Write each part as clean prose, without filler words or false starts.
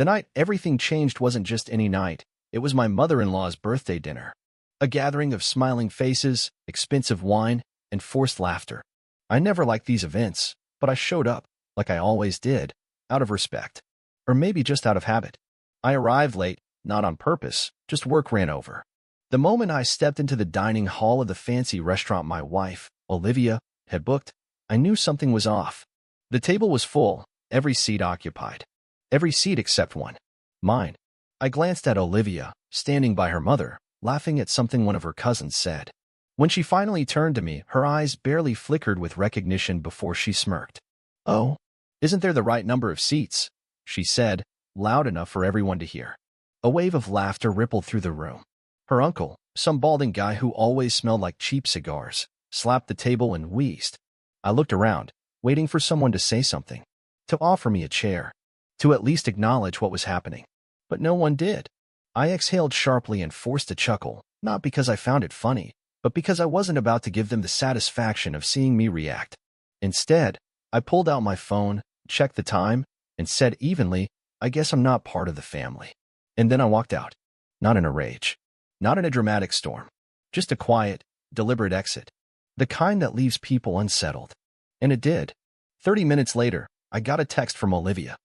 The night everything changed wasn't just any night. It was my mother-in-law's birthday dinner. A gathering of smiling faces, expensive wine, and forced laughter. I never liked these events, but I showed up, like I always did, out of respect. Or maybe just out of habit. I arrived late, not on purpose, just work ran over. The moment I stepped into the dining hall of the fancy restaurant my wife, Olivia, had booked, I knew something was off. The table was full, every seat occupied. Every seat except one. Mine. I glanced at Olivia, standing by her mother, laughing at something one of her cousins said. When she finally turned to me, her eyes barely flickered with recognition before she smirked. "Oh, isn't there the right number of seats?" she said, loud enough for everyone to hear. A wave of laughter rippled through the room. Her uncle, some balding guy who always smelled like cheap cigars, slapped the table and wheezed. I looked around, waiting for someone to say something, to offer me a chair, to at least acknowledge what was happening. But no one did. I exhaled sharply and forced a chuckle, not because I found it funny, but because I wasn't about to give them the satisfaction of seeing me react. Instead, I pulled out my phone, checked the time, and said evenly, "I guess I'm not part of the family." And then I walked out. Not in a rage. Not in a dramatic storm. Just a quiet, deliberate exit. The kind that leaves people unsettled. And it did. 30 minutes later, I got a text from Olivia.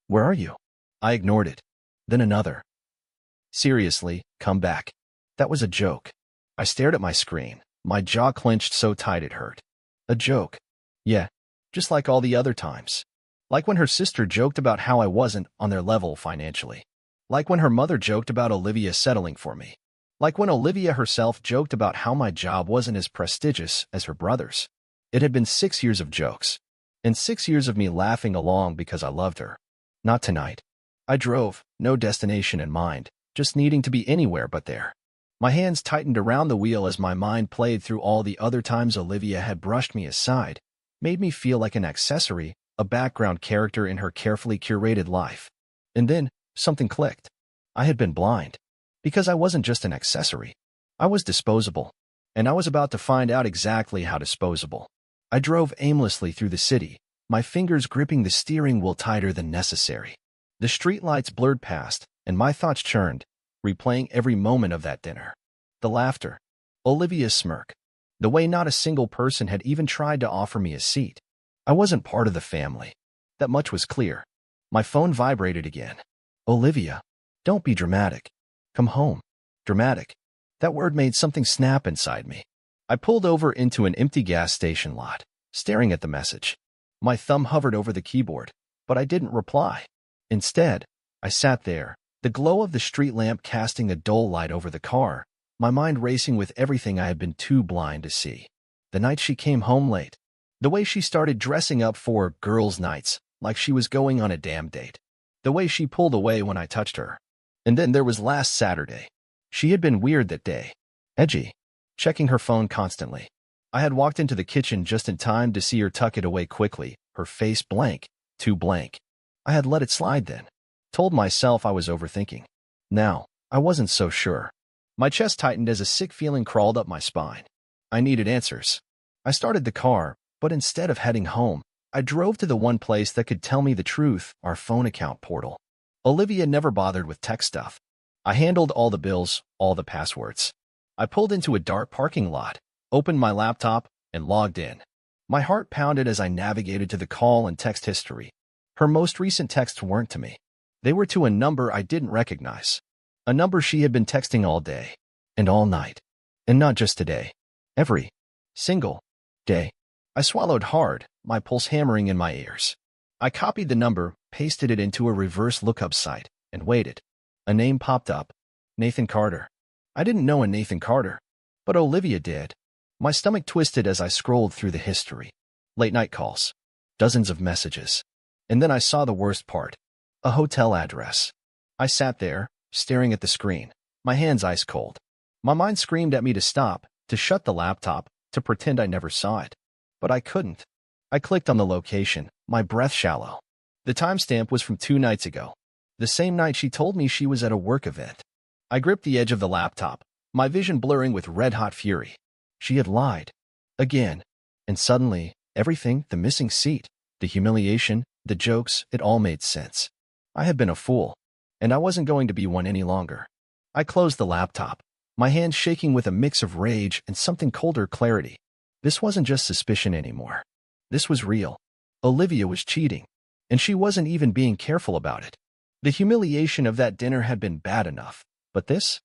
"Where are you?" I ignored it. Then another. "Seriously, come back." That was a joke. I stared at my screen, my jaw clenched so tight it hurt. A joke. Yeah, just like all the other times. Like when her sister joked about how I wasn't on their level financially. Like when her mother joked about Olivia settling for me. Like when Olivia herself joked about how my job wasn't as prestigious as her brother's. It had been 6 years of jokes. And 6 years of me laughing along because I loved her. Not tonight. I drove, no destination in mind, just needing to be anywhere but there. My hands tightened around the wheel as my mind played through all the other times Olivia had brushed me aside, made me feel like an accessory, a background character in her carefully curated life. And then, something clicked. I had been blind. Because I wasn't just an accessory. I was disposable. And I was about to find out exactly how disposable. I drove aimlessly through the city, my fingers gripping the steering wheel tighter than necessary. The streetlights blurred past, and my thoughts churned, replaying every moment of that dinner. The laughter. Olivia's smirk. The way not a single person had even tried to offer me a seat. I wasn't part of the family. That much was clear. My phone vibrated again. "Olivia, don't be dramatic. Come home." Dramatic. That word made something snap inside me. I pulled over into an empty gas station lot, staring at the message. My thumb hovered over the keyboard, but I didn't reply. Instead, I sat there, the glow of the street lamp casting a dull light over the car, my mind racing with everything I had been too blind to see. The night she came home late. The way she started dressing up for girls' nights, like she was going on a damn date. The way she pulled away when I touched her. And then there was last Saturday. She had been weird that day. Edgy. Checking her phone constantly. I had walked into the kitchen just in time to see her tuck it away quickly, her face blank, too blank. I had let it slide then. Told myself I was overthinking. Now, I wasn't so sure. My chest tightened as a sick feeling crawled up my spine. I needed answers. I started the car, but instead of heading home, I drove to the one place that could tell me the truth, our phone account portal. Olivia never bothered with tech stuff. I handled all the bills, all the passwords. I pulled into a dark parking lot, opened my laptop, and logged in. My heart pounded as I navigated to the call and text history. Her most recent texts weren't to me. They were to a number I didn't recognize. A number she had been texting all day. And all night. And not just today. Every single day. I swallowed hard, my pulse hammering in my ears. I copied the number, pasted it into a reverse lookup site, and waited. A name popped up. Nathan Carter. I didn't know a Nathan Carter, but Olivia did. My stomach twisted as I scrolled through the history. Late night calls. Dozens of messages. And then I saw the worst part. A hotel address. I sat there, staring at the screen, my hands ice cold. My mind screamed at me to stop, to shut the laptop, to pretend I never saw it. But I couldn't. I clicked on the location, my breath shallow. The timestamp was from 2 nights ago. The same night she told me she was at a work event. I gripped the edge of the laptop, my vision blurring with red-hot fury. She had lied. Again. And suddenly, everything, the missing seat, the humiliation, the jokes, it all made sense. I had been a fool, and I wasn't going to be one any longer. I closed the laptop, my hands shaking with a mix of rage and something colder clarity. This wasn't just suspicion anymore. This was real. Olivia was cheating, and she wasn't even being careful about it. The humiliation of that dinner had been bad enough, but this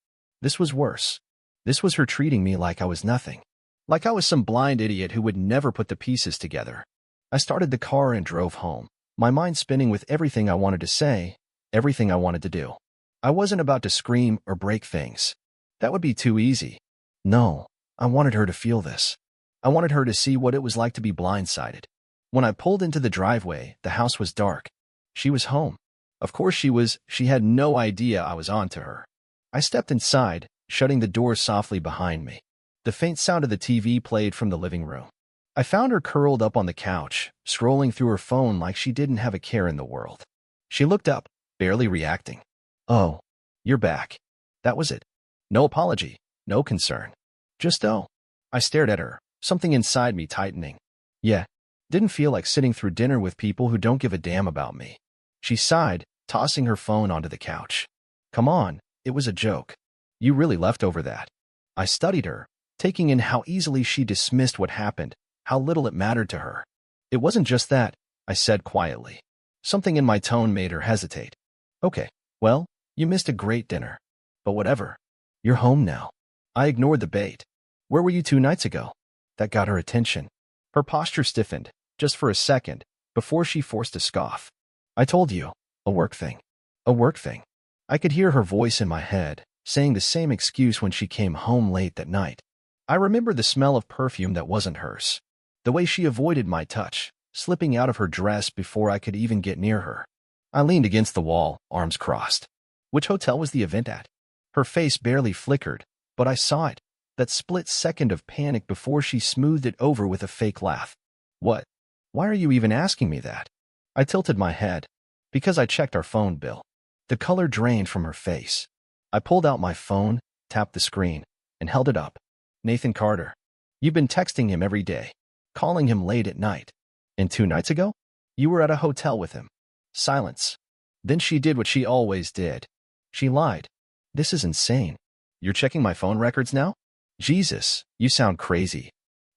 was worse. This was her treating me like I was nothing. Like I was some blind idiot who would never put the pieces together. I started the car and drove home, my mind spinning with everything I wanted to say, everything I wanted to do. I wasn't about to scream or break things. That would be too easy. No, I wanted her to feel this. I wanted her to see what it was like to be blindsided. When I pulled into the driveway, the house was dark. She was home. Of course she was. She had no idea I was on to her. I stepped inside, shutting the door softly behind me. The faint sound of the TV played from the living room. I found her curled up on the couch, scrolling through her phone like she didn't have a care in the world. She looked up, barely reacting. "Oh, you're back." That was it. No apology, no concern. Just oh. I stared at her, something inside me tightening. Yeah, didn't feel like sitting through dinner with people who don't give a damn about me. She sighed, tossing her phone onto the couch. Come on, it was a joke. You really left over that. I studied her, taking in how easily she dismissed what happened, how little it mattered to her. It wasn't just that, I said quietly. Something in my tone made her hesitate. Okay, well, you missed a great dinner. But whatever. You're home now. I ignored the bait. Where were you 2 nights ago? That got her attention. Her posture stiffened, just for a second, before she forced a scoff. I told you, a work thing. A work thing. I could hear her voice in my head, saying the same excuse when she came home late that night. I remember the smell of perfume that wasn't hers. The way she avoided my touch, slipping out of her dress before I could even get near her. I leaned against the wall, arms crossed. Which hotel was the event at? Her face barely flickered, but I saw it, that split second of panic before she smoothed it over with a fake laugh. What? Why are you even asking me that? I tilted my head. Because I checked our phone bill. The color drained from her face. I pulled out my phone, tapped the screen, and held it up. Nathan Carter. You've been texting him every day, calling him late at night. And 2 nights ago? You were at a hotel with him. Silence. Then she did what she always did. She lied. This is insane. You're checking my phone records now? Jesus, you sound crazy.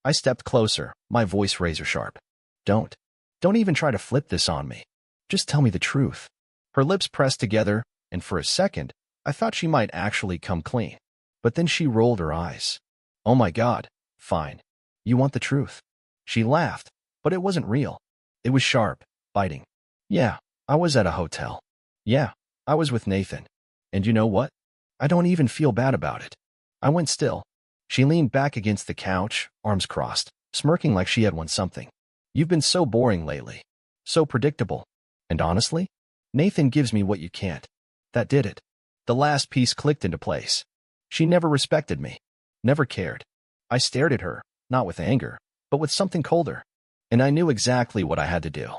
I stepped closer, my voice razor sharp. Don't even try to flip this on me. Just tell me the truth. Her lips pressed together, and for a second, I thought she might actually come clean. But then she rolled her eyes. Oh my God, fine. You want the truth. She laughed, but it wasn't real. It was sharp, biting. Yeah, I was at a hotel. Yeah, I was with Nathan. And you know what? I don't even feel bad about it. I went still. She leaned back against the couch, arms crossed, smirking like she had won something. You've been so boring lately. So predictable. And honestly, Nathan gives me what you can't. That did it. The last piece clicked into place. She never respected me. Never cared. I stared at her, not with anger, but with something colder. And I knew exactly what I had to do.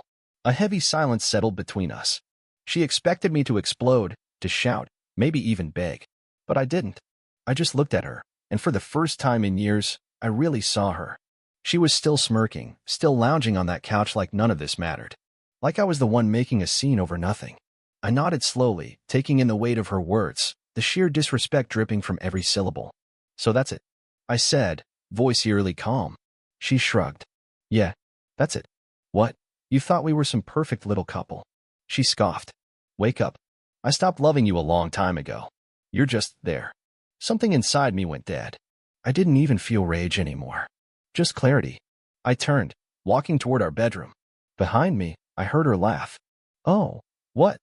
A heavy silence settled between us. She expected me to explode, to shout, maybe even beg. But I didn't. I just looked at her, and for the first time in years, I really saw her. She was still smirking, still lounging on that couch like none of this mattered. Like I was the one making a scene over nothing. I nodded slowly, taking in the weight of her words, the sheer disrespect dripping from every syllable. So that's it, I said, voice eerily calm. She shrugged. Yeah, that's it. What? You thought we were some perfect little couple. She scoffed. Wake up. I stopped loving you a long time ago. You're just there. Something inside me went dead. I didn't even feel rage anymore. Just clarity. I turned, walking toward our bedroom. Behind me, I heard her laugh. Oh, what?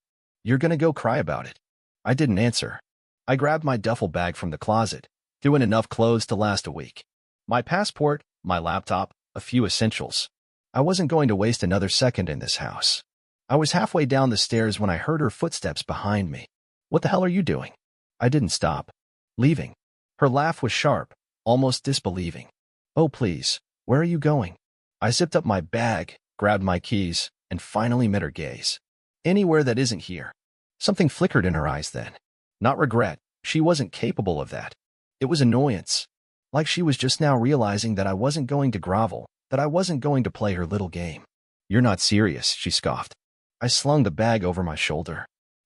You're gonna go cry about it. I didn't answer. I grabbed my duffel bag from the closet, threw in enough clothes to last a week. My passport, my laptop, a few essentials. I wasn't going to waste another second in this house. I was halfway down the stairs when I heard her footsteps behind me. What the hell are you doing? I didn't stop. Leaving. Her laugh was sharp, almost disbelieving. Oh, please, where are you going? I zipped up my bag, grabbed my keys, and finally met her gaze. Anywhere that isn't here. Something flickered in her eyes then. Not regret. She wasn't capable of that. It was annoyance. Like she was just now realizing that I wasn't going to grovel, that I wasn't going to play her little game. You're not serious, she scoffed. I slung the bag over my shoulder.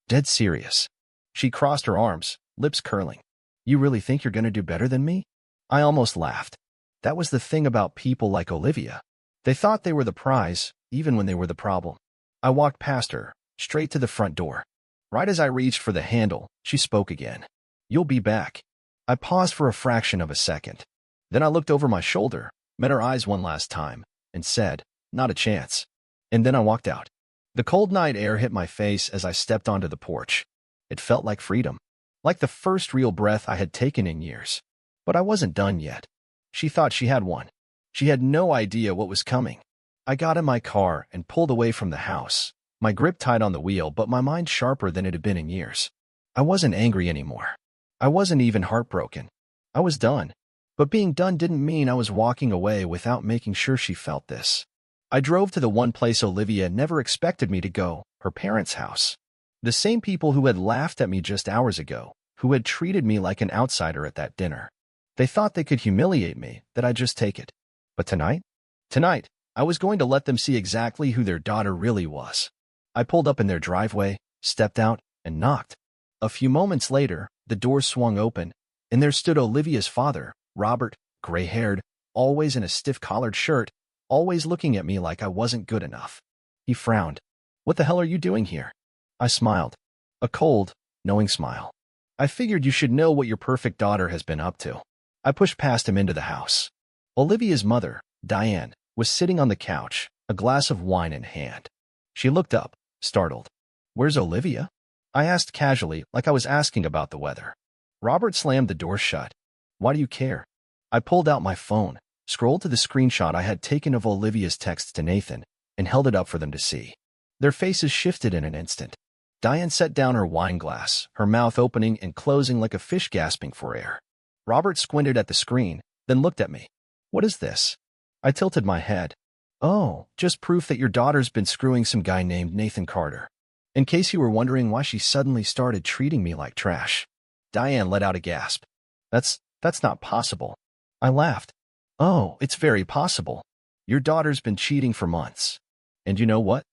Dead serious. She crossed her arms, lips curling. You really think you're going to do better than me? I almost laughed. That was the thing about people like Olivia. They thought they were the prize, even when they were the problem. I walked past her, straight to the front door. Right as I reached for the handle, she spoke again. You'll be back. I paused for a fraction of a second. Then I looked over my shoulder, met her eyes one last time, and said, not a chance. And then I walked out. The cold night air hit my face as I stepped onto the porch. It felt like freedom, like the first real breath I had taken in years. But I wasn't done yet. She thought she had one. She had no idea what was coming. I got in my car and pulled away from the house, my grip tight on the wheel but my mind sharper than it had been in years. I wasn't angry anymore. I wasn't even heartbroken. I was done. But being done didn't mean I was walking away without making sure she felt this. I drove to the one place Olivia never expected me to go, her parents' house. The same people who had laughed at me just hours ago, who had treated me like an outsider at that dinner. They thought they could humiliate me, that I'd just take it. But tonight, I was going to let them see exactly who their daughter really was. I pulled up in their driveway, stepped out, and knocked. A few moments later, the door swung open, and there stood Olivia's father, Robert, gray-haired, always in a stiff-collared shirt, always looking at me like I wasn't good enough. He frowned. What the hell are you doing here? I smiled. A cold, knowing smile. I figured you should know what your perfect daughter has been up to. I pushed past him into the house. Olivia's mother, Diane, was sitting on the couch, a glass of wine in hand. She looked up, startled. Where's Olivia? I asked casually, like I was asking about the weather. Robert slammed the door shut. Why do you care? I pulled out my phone, scrolled to the screenshot I had taken of Olivia's text to Nathan, and held it up for them to see. Their faces shifted in an instant. Diane set down her wine glass, her mouth opening and closing like a fish gasping for air. Robert squinted at the screen, then looked at me. What is this? I tilted my head. Oh, just proof that your daughter's been screwing some guy named Nathan Carter. In case you were wondering why she suddenly started treating me like trash. Diane let out a gasp. That's not possible. I laughed. Oh, it's very possible. Your daughter's been cheating for months. And you know what?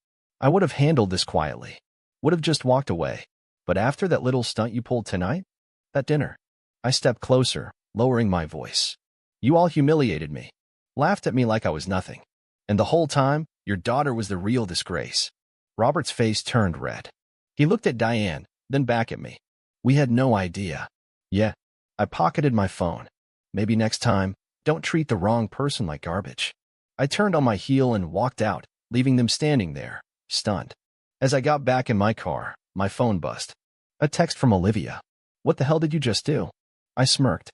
I would have handled this quietly. Would have just walked away. But after that little stunt you pulled tonight? That dinner. I stepped closer, lowering my voice. You all humiliated me. Laughed at me like I was nothing. And the whole time, your daughter was the real disgrace. Robert's face turned red. He looked at Diane, then back at me. We had no idea. Yeah. I pocketed my phone. Maybe next time, don't treat the wrong person like garbage. I turned on my heel and walked out, leaving them standing there, stunned. As I got back in my car, my phone buzzed. A text from Olivia. What the hell did you just do? I smirked.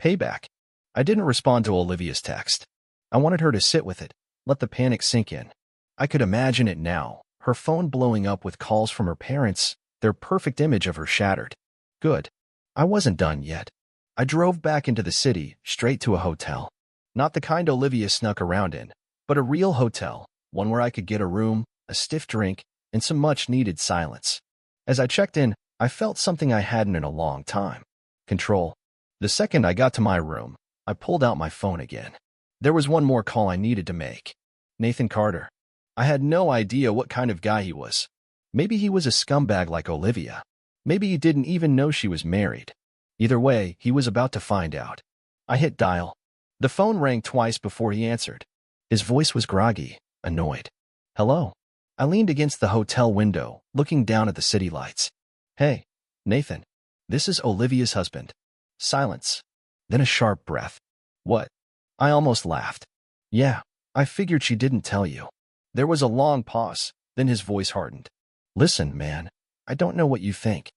Payback. I didn't respond to Olivia's text. I wanted her to sit with it, let the panic sink in. I could imagine it now, her phone blowing up with calls from her parents, their perfect image of her shattered. Good. I wasn't done yet. I drove back into the city, straight to a hotel. Not the kind Olivia snuck around in, but a real hotel, one where I could get a room, a stiff drink, and some much-needed silence. As I checked in, I felt something I hadn't in a long time. Control. The second I got to my room, I pulled out my phone again. There was one more call I needed to make. Nathan Carter. I had no idea what kind of guy he was. Maybe he was a scumbag like Olivia. Maybe he didn't even know she was married. Either way, he was about to find out. I hit dial. The phone rang twice before he answered. His voice was groggy, annoyed. Hello. I leaned against the hotel window, looking down at the city lights. Hey, Nathan. This is Olivia's husband. Silence. Then a sharp breath. What? I almost laughed. Yeah, I figured she didn't tell you. There was a long pause, then his voice hardened. Listen, man, I don't know what you think.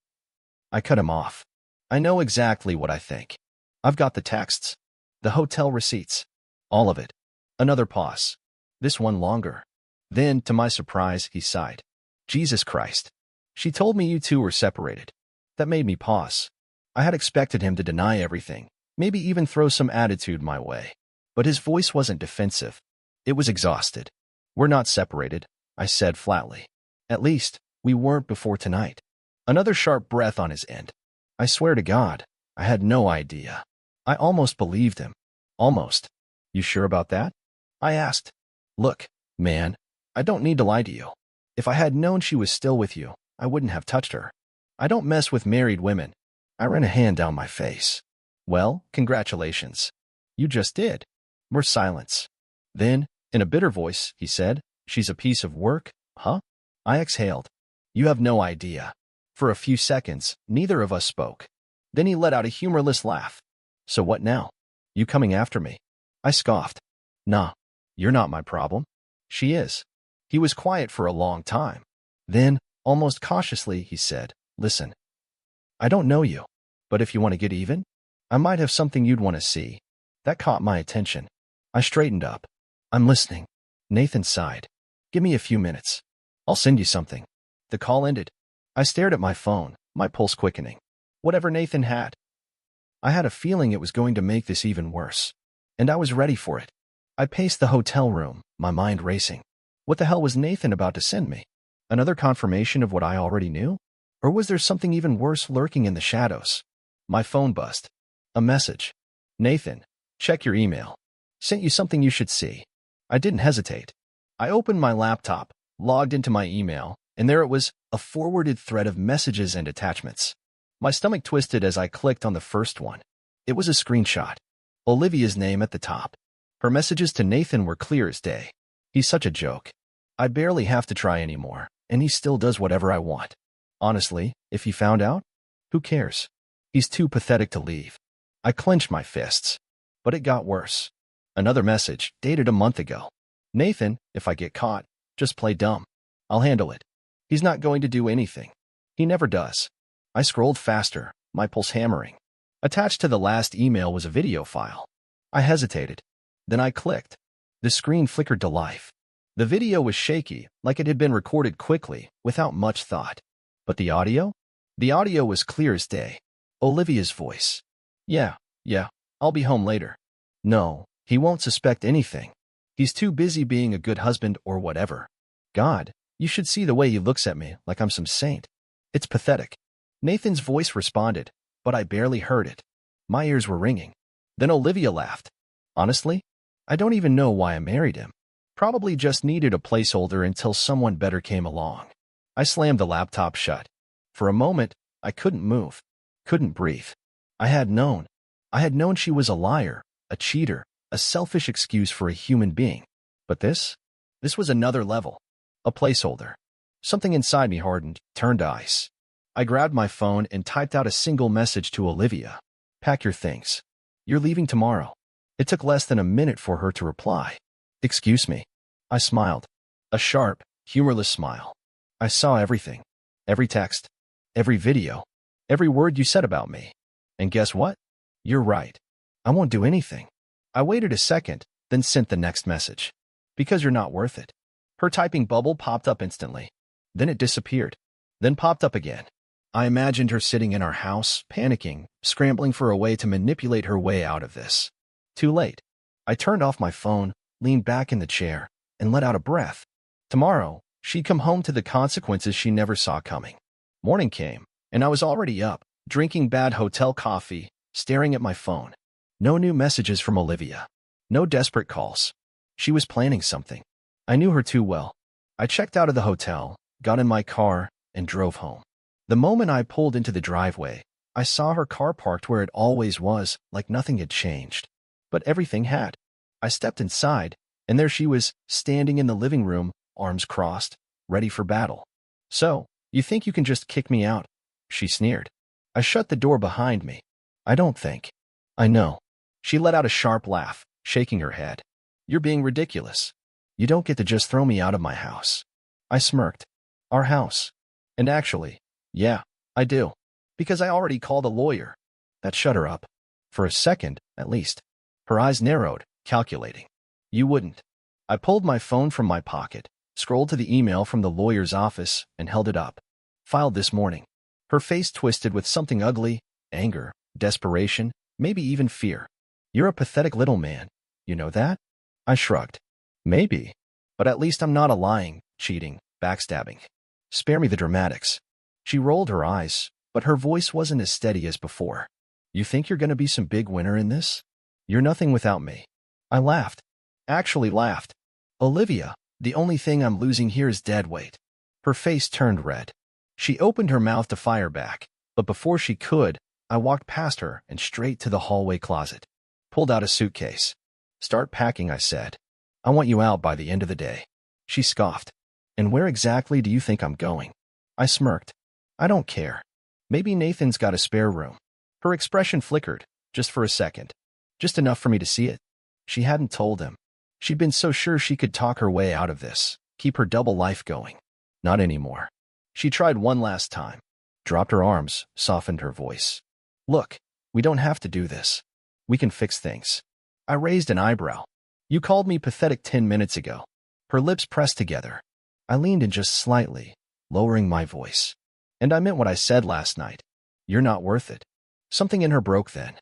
I cut him off. I know exactly what I think. I've got the texts. The hotel receipts. All of it. Another pause. This one longer. Then, to my surprise, he sighed. Jesus Christ. She told me you two were separated. That made me pause. I had expected him to deny everything, maybe even throw some attitude my way. But his voice wasn't defensive. It was exhausted. We're not separated, I said flatly. At least, we weren't before tonight. Another sharp breath on his end. I swear to God, I had no idea. I almost believed him. Almost. You sure about that? I asked. Look, man, I don't need to lie to you. If I had known she was still with you, I wouldn't have touched her. I don't mess with married women. I ran a hand down my face. Well, congratulations. You just did. More silence. Then, in a bitter voice, he said, she's a piece of work, huh? I exhaled. You have no idea. For a few seconds, neither of us spoke. Then he let out a humorless laugh. So what now? You coming after me? I scoffed. Nah, you're not my problem. She is. He was quiet for a long time. Then, almost cautiously, he said, listen. I don't know you, but if you want to get even, I might have something you'd want to see. That caught my attention. I straightened up. I'm listening. Nathan sighed. Give me a few minutes. I'll send you something. The call ended. I stared at my phone, my pulse quickening. Whatever Nathan had. I had a feeling it was going to make this even worse. And I was ready for it. I paced the hotel room, my mind racing. What the hell was Nathan about to send me? Another confirmation of what I already knew? Or was there something even worse lurking in the shadows? My phone buzzed. A message. Nathan, check your email. Sent you something you should see. I didn't hesitate. I opened my laptop, logged into my email, and there it was, a forwarded thread of messages and attachments. My stomach twisted as I clicked on the first one. It was a screenshot. Olivia's name at the top. Her messages to Nathan were clear as day. He's such a joke. I barely have to try anymore, and he still does whatever I want. Honestly, if he found out, who cares? He's too pathetic to leave. I clenched my fists. But it got worse. Another message, dated a month ago. Nathan, if I get caught, just play dumb. I'll handle it. He's not going to do anything. He never does. I scrolled faster, my pulse hammering. Attached to the last email was a video file. I hesitated. Then I clicked. The screen flickered to life. The video was shaky, like it had been recorded quickly, without much thought. But the audio? The audio was clear as day. Olivia's voice. Yeah, I'll be home later. No, he won't suspect anything. He's too busy being a good husband or whatever. God, you should see the way he looks at me like I'm some saint. It's pathetic. Nathan's voice responded, but I barely heard it. My ears were ringing. Then Olivia laughed. Honestly, I don't even know why I married him. Probably just needed a placeholder until someone better came along. I slammed the laptop shut. For a moment, I couldn't move, couldn't breathe. I had known she was a liar, a cheater, a selfish excuse for a human being. But this was another level. A placeholder. Something inside me hardened, turned to ice. I grabbed my phone and typed out a single message to Olivia. Pack your things. You're leaving tomorrow. It took less than a minute for her to reply. Excuse me. I smiled. A sharp, humorless smile. I saw everything. Every text. Every video. Every word you said about me. And guess what? You're right. I won't do anything. I waited a second, then sent the next message. Because you're not worth it. Her typing bubble popped up instantly. Then it disappeared. Then popped up again. I imagined her sitting in our house, panicking, scrambling for a way to manipulate her way out of this. Too late. I turned off my phone, leaned back in the chair, and let out a breath. Tomorrow, she'd come home to the consequences she never saw coming. Morning came, and I was already up, drinking bad hotel coffee, staring at my phone. No new messages from Olivia. No desperate calls. She was planning something. I knew her too well. I checked out of the hotel, got in my car, and drove home. The moment I pulled into the driveway, I saw her car parked where it always was, like nothing had changed. But everything had. I stepped inside, and there she was, standing in the living room, arms crossed, ready for battle. So, you think you can just kick me out? She sneered. I shut the door behind me. I don't think. I know. She let out a sharp laugh, shaking her head. You're being ridiculous. You don't get to just throw me out of my house. I smirked. Our house. And actually, yeah, I do. Because I already called a lawyer. That shut her up. For a second, at least. Her eyes narrowed, calculating. You wouldn't. I pulled my phone from my pocket, scrolled to the email from the lawyer's office, and held it up. Filed this morning. Her face twisted with something ugly, anger, desperation, maybe even fear. You're a pathetic little man. You know that? I shrugged. Maybe. But at least I'm not a lying, cheating, backstabbing. Spare me the dramatics. She rolled her eyes, but her voice wasn't as steady as before. You think you're going to be some big winner in this? You're nothing without me. I laughed. Actually laughed. Olivia, the only thing I'm losing here is dead weight. Her face turned red. She opened her mouth to fire back, but before she could, I walked past her and straight to the hallway closet. Pulled out a suitcase. Start packing, I said. I want you out by the end of the day. She scoffed. And where exactly do you think I'm going? I smirked. I don't care. Maybe Nathan's got a spare room. Her expression flickered, just for a second. Just enough for me to see it. She hadn't told him. She'd been so sure she could talk her way out of this, keep her double life going. Not anymore. She tried one last time. Dropped her arms, softened her voice. Look, we don't have to do this. We can fix things. I raised an eyebrow. You called me pathetic 10 minutes ago. Her lips pressed together. I leaned in just slightly, lowering my voice. And I meant what I said last night. You're not worth it. Something in her broke then.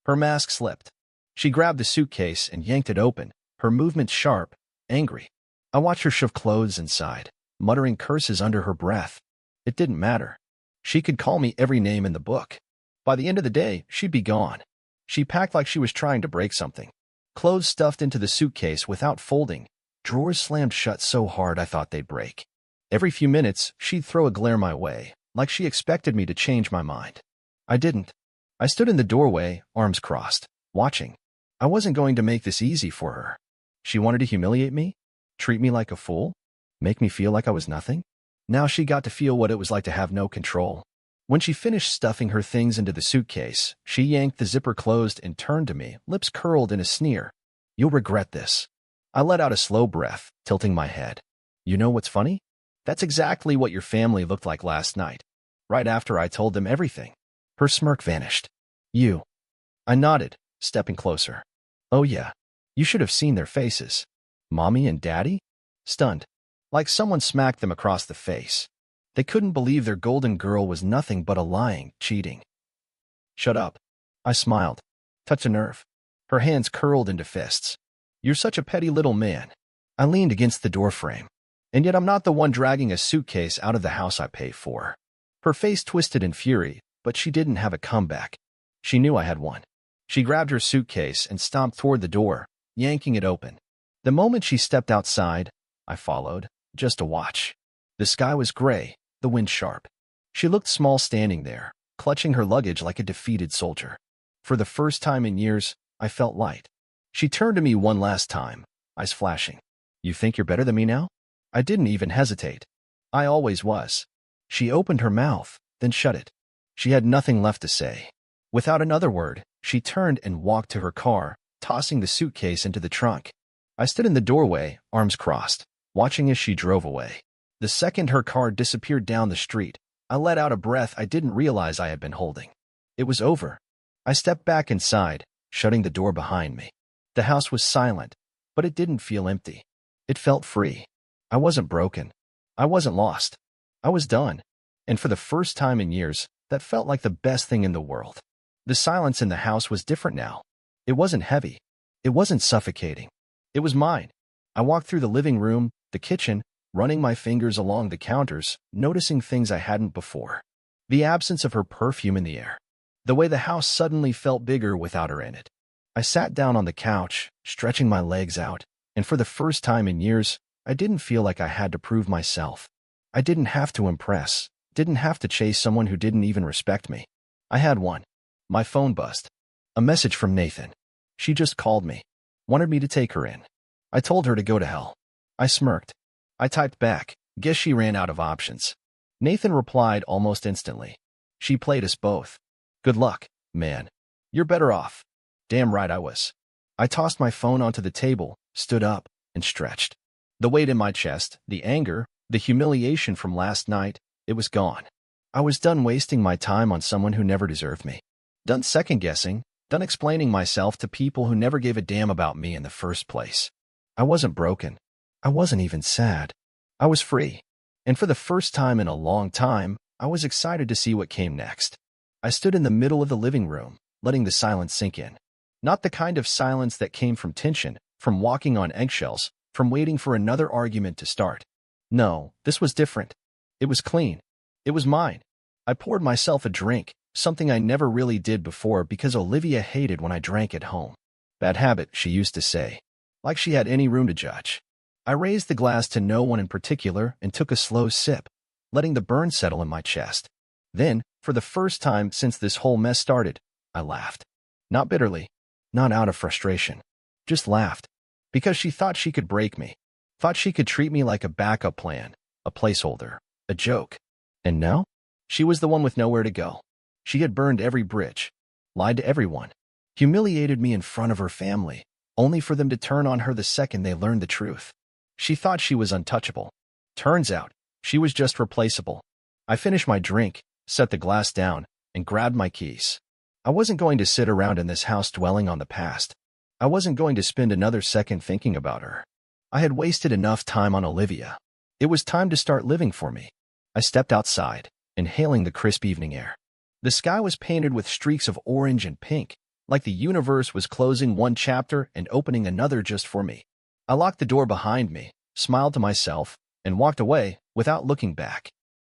Her mask slipped. She grabbed the suitcase and yanked it open, her movements sharp, angry. I watched her shove clothes inside, muttering curses under her breath. It didn't matter. She could call me every name in the book. By the end of the day, she'd be gone. She packed like she was trying to break something. Clothes stuffed into the suitcase without folding, drawers slammed shut so hard I thought they'd break. Every few minutes, she'd throw a glare my way, like she expected me to change my mind. I didn't. I stood in the doorway, arms crossed, watching. I wasn't going to make this easy for her. She wanted to humiliate me? Treat me like a fool? Make me feel like I was nothing? Now she got to feel what it was like to have no control. When she finished stuffing her things into the suitcase, she yanked the zipper closed and turned to me, lips curled in a sneer. You'll regret this. I let out a slow breath, tilting my head. You know what's funny? That's exactly what your family looked like last night, right after I told them everything. Her smirk vanished. You. I nodded, stepping closer. Oh yeah. You should have seen their faces. Mommy and Daddy? Stunned. Like someone smacked them across the face. They couldn't believe their golden girl was nothing but a lying, cheating. Shut up. I smiled. Touched a nerve. Her hands curled into fists. You're such a petty little man. I leaned against the doorframe. And yet I'm not the one dragging a suitcase out of the house I pay for. Her face twisted in fury, but she didn't have a comeback. She knew I had one. She grabbed her suitcase and stomped toward the door, yanking it open. The moment she stepped outside, I followed, just to watch. The sky was gray, the wind sharp. She looked small standing there, clutching her luggage like a defeated soldier. For the first time in years, I felt light. She turned to me one last time, eyes flashing. You think you're better than me now? I didn't even hesitate. I always was. She opened her mouth, then shut it. She had nothing left to say. Without another word, she turned and walked to her car, tossing the suitcase into the trunk. I stood in the doorway, arms crossed, watching as she drove away. The second her car disappeared down the street, I let out a breath I didn't realize I had been holding. It was over. I stepped back inside, shutting the door behind me. The house was silent, but it didn't feel empty. It felt free. I wasn't broken. I wasn't lost. I was done. And for the first time in years, that felt like the best thing in the world. The silence in the house was different now. It wasn't heavy. It wasn't suffocating. It was mine. I walked through the living room, the kitchen, running my fingers along the counters, noticing things I hadn't before. The absence of her perfume in the air. The way the house suddenly felt bigger without her in it. I sat down on the couch, stretching my legs out, and for the first time in years, I didn't feel like I had to prove myself. I didn't have to impress, didn't have to chase someone who didn't even respect me. I had one. My phone buzzed. A message from Nathan. She just called me. Wanted me to take her in. I told her to go to hell. I smirked. I typed back. Guess she ran out of options. Nathan replied almost instantly. She played us both. Good luck, man. You're better off. Damn right I was. I tossed my phone onto the table, stood up, and stretched. The weight in my chest, the anger, the humiliation from last night, it was gone. I was done wasting my time on someone who never deserved me. Done second-guessing, done explaining myself to people who never gave a damn about me in the first place. I wasn't broken. I wasn't even sad. I was free. And for the first time in a long time, I was excited to see what came next. I stood in the middle of the living room, letting the silence sink in. Not the kind of silence that came from tension, from walking on eggshells, from waiting for another argument to start. No, this was different. It was clean. It was mine. I poured myself a drink, something I never really did before because Olivia hated when I drank at home. Bad habit, she used to say. Like she had any room to judge. I raised the glass to no one in particular and took a slow sip. letting the burn settle in my chest. Then, for the first time since this whole mess started, I laughed. Not bitterly, not out of frustration. Just laughed. Because she thought she could break me. Thought she could treat me like a backup plan, a placeholder, a joke. And now? She was the one with nowhere to go. She had burned every bridge, lied to everyone, humiliated me in front of her family, only for them to turn on her the second they learned the truth. She thought she was untouchable. Turns out, she was just replaceable. I finished my drink, set the glass down, and grabbed my keys. I wasn't going to sit around in this house dwelling on the past. I wasn't going to spend another second thinking about her. I had wasted enough time on Olivia. It was time to start living for me. I stepped outside, inhaling the crisp evening air. The sky was painted with streaks of orange and pink, like the universe was closing one chapter and opening another just for me. I locked the door behind me, smiled to myself, and walked away without looking back.